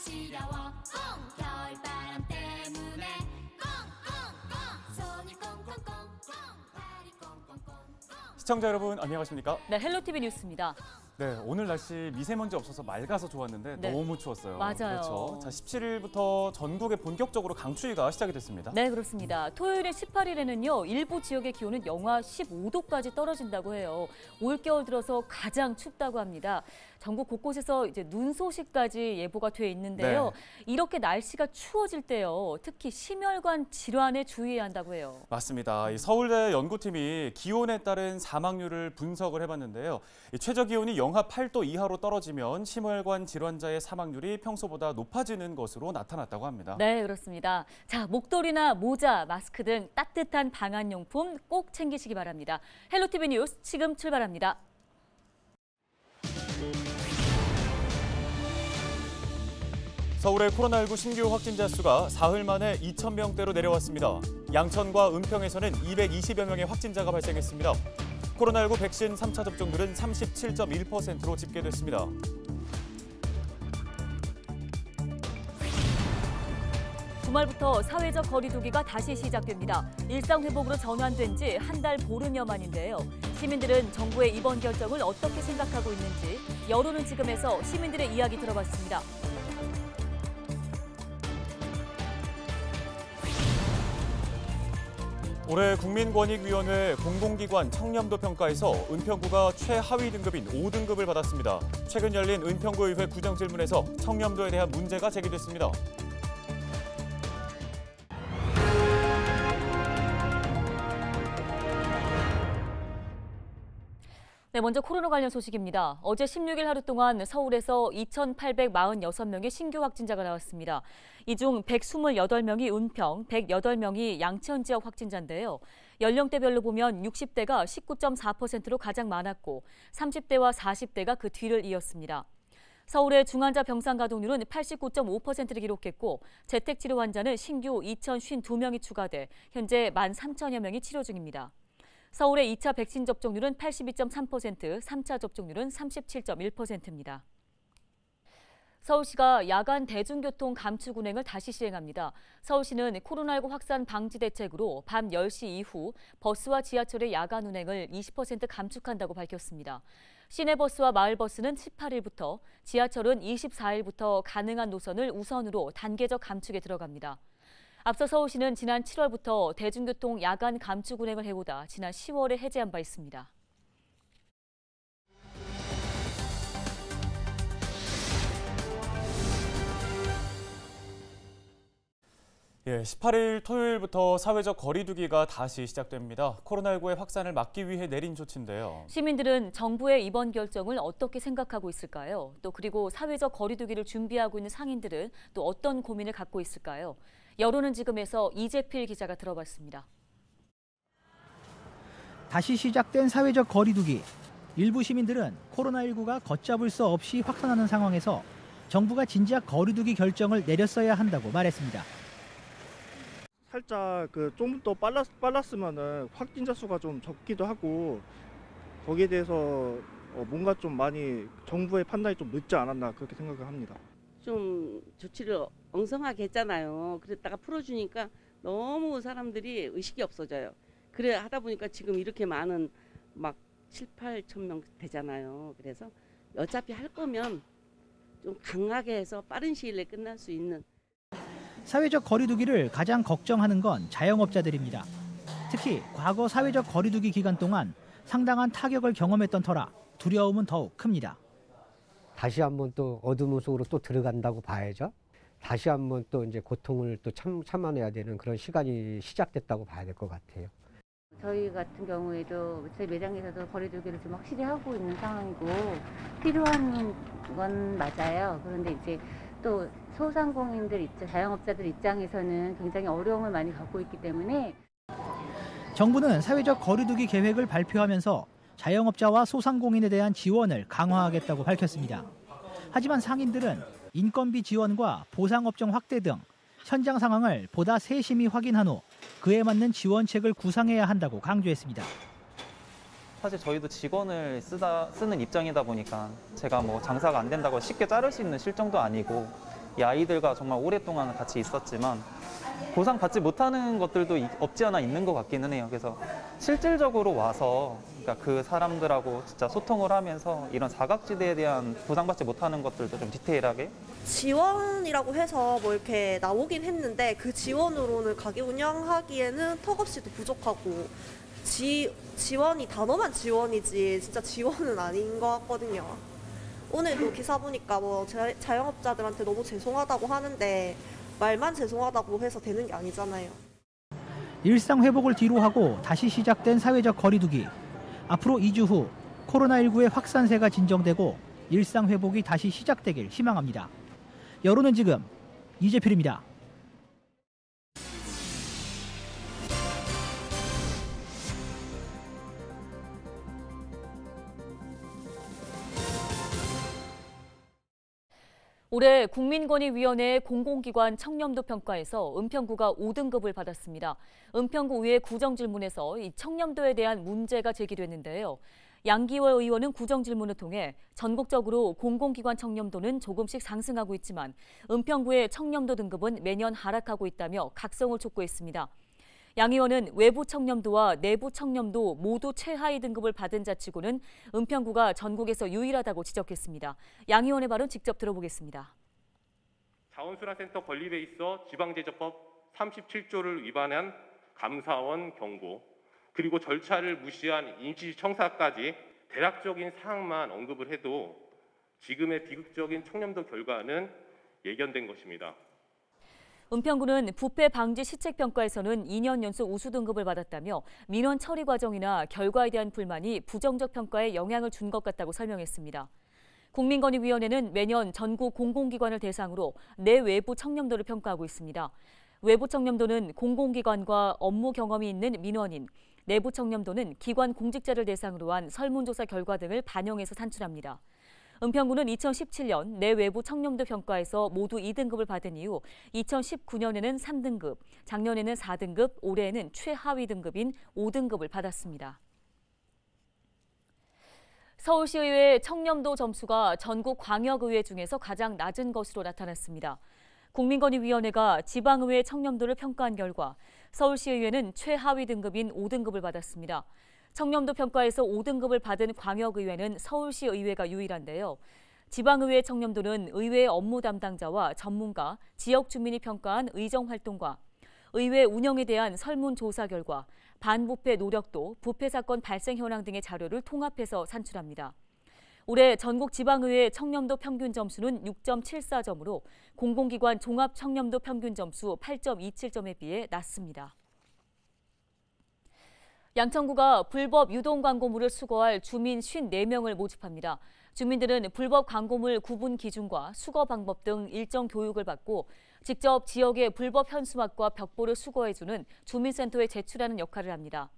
시려워 꽁 겨울바람 때문에 꽁꽁꽁 손이 꽁꽁꽁꽁 발이 꽁꽁꽁꽁. 시청자 여러분 안녕하십니까? 네, 헬로티비 뉴스입니다. 네, 오늘 날씨 미세먼지 없어서 맑아서 좋았는데 네. 너무 추웠어요. 맞아요. 그렇죠. 자, 17일부터 전국에 본격적으로 강추위가 시작이 됐습니다. 네, 그렇습니다. 토요일에 18일에는요, 일부 지역의 기온은 영하 15도까지 떨어진다고 해요. 올겨울 들어서 가장 춥다고 합니다. 전국 곳곳에서 이제 눈 소식까지 예보가 돼 있는데요. 네. 이렇게 날씨가 추워질 때요, 특히 심혈관 질환에 주의해야 한다고 해요. 맞습니다. 이 서울대 연구팀이 기온에 따른 사망률을 분석을 해봤는데요. 이 최저 기온이 영하 8도 이하로 떨어지면 심혈관 질환자의 사망률이 평소보다 높아지는 것으로 나타났다고 합니다. 네, 그렇습니다. 자, 목도리나 모자, 마스크 등 따뜻한 방한용품 꼭 챙기시기 바랍니다. 헬로티비 뉴스 지금 출발합니다. 서울의 코로나19 신규 확진자 수가 사흘 만에 2,000명대로 내려왔습니다. 양천과 은평에서는 220여 명의 확진자가 발생했습니다. 코로나19 백신 3차 접종률은 37.1%로 집계됐습니다. 주말부터 사회적 거리 두기가 다시 시작됩니다. 일상 회복으로 전환된 지 한 달 보름여 만인데요. 시민들은 정부의 이번 결정을 어떻게 생각하고 있는지 여론은 지금에서 시민들의 이야기 들어봤습니다. 올해 국민권익위원회 공공기관 청렴도 평가에서 은평구가 최하위 등급인 5등급을 받았습니다. 최근 열린 은평구의회 구정질문에서 청렴도에 대한 문제가 제기됐습니다. 네, 먼저 코로나 관련 소식입니다. 어제 16일 하루 동안 서울에서 2,846명의 신규 확진자가 나왔습니다. 이 중 128명이 은평, 108명이 양천 지역 확진자인데요. 연령대별로 보면 60대가 19.4%로 가장 많았고 30대와 40대가 그 뒤를 이었습니다. 서울의 중환자 병상 가동률은 89.5%를 기록했고 재택치료 환자는 신규 2,052명이 추가돼 현재 13,000여 명이 치료 중입니다. 서울의 2차 백신 접종률은 82.3%, 3차 접종률은 37.1%입니다. 서울시가 야간 대중교통 감축 운행을 다시 시행합니다. 서울시는 코로나19 확산 방지 대책으로 밤 10시 이후 버스와 지하철의 야간 운행을 20% 감축한다고 밝혔습니다. 시내버스와 마을버스는 18일부터, 지하철은 24일부터 가능한 노선을 우선으로 단계적 감축에 들어갑니다. 앞서 서울시는 지난 7월부터 대중교통 야간 감축 운행을 해오다 지난 10월에 해제한 바 있습니다. 예, 18일 토요일부터 사회적 거리 두기가 다시 시작됩니다. 코로나19의 확산을 막기 위해 내린 조치인데요. 시민들은 정부의 이번 결정을 어떻게 생각하고 있을까요? 또 그리고 사회적 거리 두기를 준비하고 있는 상인들은 또 어떤 고민을 갖고 있을까요? 여론은 지금에서 이재필 기자가 들어봤습니다. 다시 시작된 사회적 거리 두기. 일부 시민들은 코로나19가 걷잡을 수 없이 확산하는 상황에서 정부가 진작 거리 두기 결정을 내렸어야 한다고 말했습니다. 살짝 좀 더 빨랐으면은 확진자 수가 좀 적기도 하고 거기에 대해서 뭔가 좀 많이 정부의 판단이 좀 늦지 않았나 그렇게 생각을 합니다. 좀 조치를 엉성하게 했잖아요. 그랬다가 풀어주니까 너무 사람들이 의식이 없어져요. 그래 하다 보니까 지금 이렇게 많은 막 7, 8천 명 되잖아요. 그래서 어차피 할 거면 좀 강하게 해서 빠른 시일 내에 끝날 수 있는. 사회적 거리 두기를 가장 걱정하는 건 자영업자들입니다. 특히 과거 사회적 거리 두기 기간 동안 상당한 타격을 경험했던 터라 두려움은 더욱 큽니다. 다시 한번 또 어둠 속으로 또 들어간다고 봐야죠. 다시 한번 또 이제 고통을 또 참아내야 되는 그런 시간이 시작됐다고 봐야 될 것 같아요. 저희 같은 경우에도 저희 매장에서도 거리 두기를 좀 확실히 하고 있는 상황이고 필요한 건 맞아요. 그런데 이제 또 소상공인들 자영업자들 입장에서는 굉장히 어려움을 많이 갖고 있기 때문에 정부는 사회적 거리 두기 계획을 발표하면서 자영업자와 소상공인에 대한 지원을 강화하겠다고 밝혔습니다. 하지만 상인들은 인건비 지원과 보상업종 확대 등 현장 상황을 보다 세심히 확인한 후 그에 맞는 지원책을 구상해야 한다고 강조했습니다. 사실 저희도 직원을 쓰는 입장이다 보니까 제가 뭐 장사가 안 된다고 쉽게 자를 수 있는 실정도 아니고 이 아이들과 정말 오랫동안 같이 있었지만 보상받지 못하는 것들도 없지 않아 있는 것 같기는 해요. 그래서 실질적으로 와서 그러니까 그 사람들하고 진짜 소통을 하면서 이런 사각지대에 대한 보상받지 못하는 것들도 좀 디테일하게 지원이라고 해서 뭐 이렇게 나오긴 했는데 그 지원으로는 가게 운영하기에는 턱없이 또 부족하고 지원이 단어만 지원이지 진짜 지원은 아닌 것 같거든요. 오늘도 기사 보니까 뭐 자영업자들한테 너무 죄송하다고 하는데 말만 죄송하다고 해서 되는 게 아니잖아요. 일상 회복을 뒤로하고 다시 시작된 사회적 거리두기. 앞으로 2주 후 코로나19의 확산세가 진정되고 일상 회복이 다시 시작되길 희망합니다. 여론은 지금 이재필입니다. 올해 국민권익위원회 공공기관 청렴도 평가에서 은평구가 5등급을 받았습니다. 은평구 의회 구정질문에서 이 청렴도에 대한 문제가 제기됐는데요. 양기월 의원은 구정질문을 통해 전국적으로 공공기관 청렴도는 조금씩 상승하고 있지만 은평구의 청렴도 등급은 매년 하락하고 있다며 각성을 촉구했습니다. 양 의원은 외부 청렴도와 내부 청렴도 모두 최하위 등급을 받은 자치구는 은평구가 전국에서 유일하다고 지적했습니다. 양 의원의 발언 직접 들어보겠습니다. 자원순환센터 건립에 있어 지방제조법 37조를 위반한 감사원 경고, 그리고 절차를 무시한 임시청사까지 대략적인 사항만 언급을 해도 지금의 비극적인 청렴도 결과는 예견된 것입니다. 은평구는 부패 방지 시책 평가에서는 2년 연속 우수 등급을 받았다며 민원 처리 과정이나 결과에 대한 불만이 부정적 평가에 영향을 준 것 같다고 설명했습니다. 국민권익위원회는 매년 전국 공공기관을 대상으로 내외부 청렴도를 평가하고 있습니다. 외부 청렴도는 공공기관과 업무 경험이 있는 민원인, 내부 청렴도는 기관 공직자를 대상으로 한 설문조사 결과 등을 반영해서 산출합니다. 은평구는 2017년 내외부 청렴도 평가에서 모두 2등급을 받은 이후 2019년에는 3등급, 작년에는 4등급, 올해에는 최하위 등급인 5등급을 받았습니다. 서울시의회 청렴도 점수가 전국 광역의회 중에서 가장 낮은 것으로 나타났습니다. 국민권익위원회가 지방의회 청렴도를 평가한 결과 서울시의회는 최하위 등급인 5등급을 받았습니다. 청렴도 평가에서 5등급을 받은 광역의회는 서울시의회가 유일한데요. 지방의회 청렴도는 의회 업무 담당자와 전문가, 지역 주민이 평가한 의정활동과 의회 운영에 대한 설문조사 결과, 반부패 노력도, 부패 사건 발생 현황 등의 자료를 통합해서 산출합니다. 올해 전국 지방의회 청렴도 평균 점수는 6.74점으로 공공기관 종합 청렴도 평균 점수 8.27점에 비해 낮습니다. 양천구가 불법 유동 광고물을 수거할 주민 54명을 모집합니다. 주민들은 불법 광고물 구분 기준과 수거 방법 등 일정 교육을 받고 직접 지역의 불법 현수막과 벽보를 수거해주는 주민센터에 제출하는 역할을 합니다.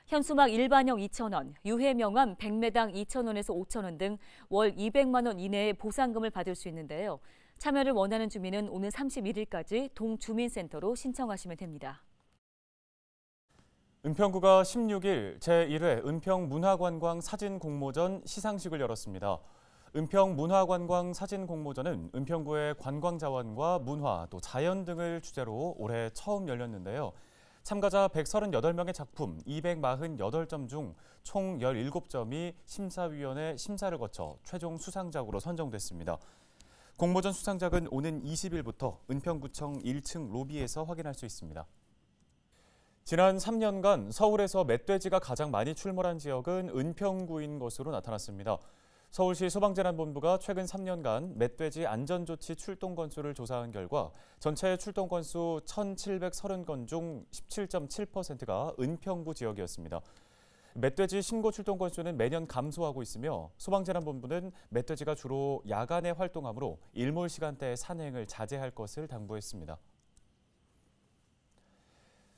현수막 일반형 2,000원, 유해 명함 100매당 2,000원에서 5,000원 등 월 200만 원 이내의 보상금을 받을 수 있는데요. 참여를 원하는 주민은 오는 31일까지 동주민센터로 신청하시면 됩니다. 은평구가 16일 제1회 은평문화관광 사진공모전 시상식을 열었습니다. 은평문화관광 사진공모전은 은평구의 관광자원과 문화, 또 자연 등을 주제로 올해 처음 열렸는데요. 참가자 138명의 작품 248점 중 총 17점이 심사위원회 심사를 거쳐 최종 수상작으로 선정됐습니다. 공모전 수상작은 오는 20일부터 은평구청 1층 로비에서 확인할 수 있습니다. 지난 3년간 서울에서 멧돼지가 가장 많이 출몰한 지역은 은평구인 것으로 나타났습니다. 서울시 소방재난본부가 최근 3년간 멧돼지 안전조치 출동 건수를 조사한 결과 전체 출동 건수 1,730건 중 17.7%가 은평구 지역이었습니다. 멧돼지 신고 출동 건수는 매년 감소하고 있으며 소방재난본부는 멧돼지가 주로 야간에 활동하므로 일몰 시간대에 산행을 자제할 것을 당부했습니다.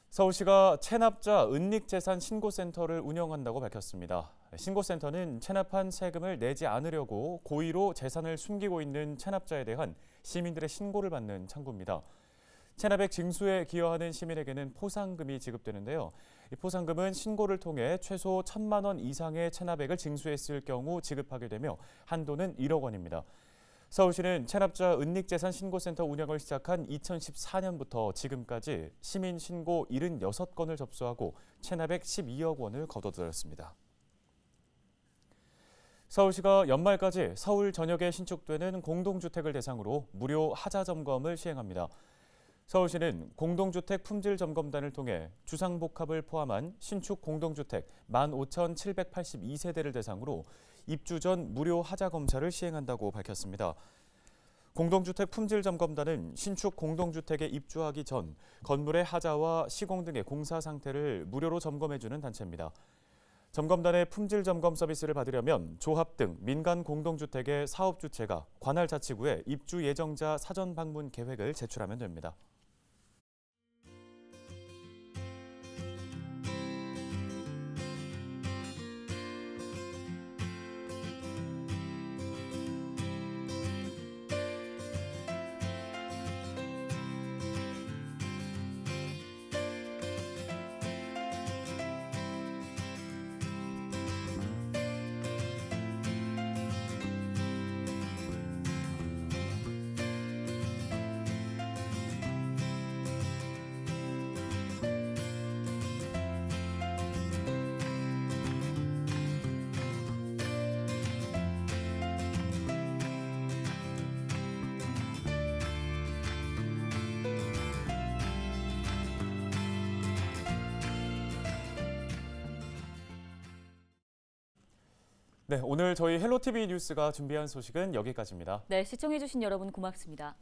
서울시가 체납자 은닉재산 신고센터를 운영한다고 밝혔습니다. 신고센터는 체납한 세금을 내지 않으려고 고의로 재산을 숨기고 있는 체납자에 대한 시민들의 신고를 받는 창구입니다. 체납액 징수에 기여하는 시민에게는 포상금이 지급되는데요. 이 포상금은 신고를 통해 최소 1,000만 원 이상의 체납액을 징수했을 경우 지급하게 되며 한도는 1억 원입니다. 서울시는 체납자 은닉재산 신고센터 운영을 시작한 2014년부터 지금까지 시민 신고 76건을 접수하고 체납액 12억 원을 거둬들였습니다. 서울시가 연말까지 서울 전역에 신축되는 공동주택을 대상으로 무료 하자 점검을 시행합니다. 서울시는 공동주택 품질점검단을 통해 주상복합을 포함한 신축 공동주택 15,782세대를 대상으로 입주 전 무료 하자 검사를 시행한다고 밝혔습니다. 공동주택 품질점검단은 신축 공동주택에 입주하기 전 건물의 하자와 시공 등의 공사 상태를 무료로 점검해주는 단체입니다. 점검단의 품질점검 서비스를 받으려면 조합 등 민간 공동주택의 사업주체가 관할 자치구에 입주 예정자 사전 방문 계획을 제출하면 됩니다. 네, 오늘 저희 헬로티비 뉴스가 준비한 소식은 여기까지입니다. 네, 시청해주신 여러분 고맙습니다.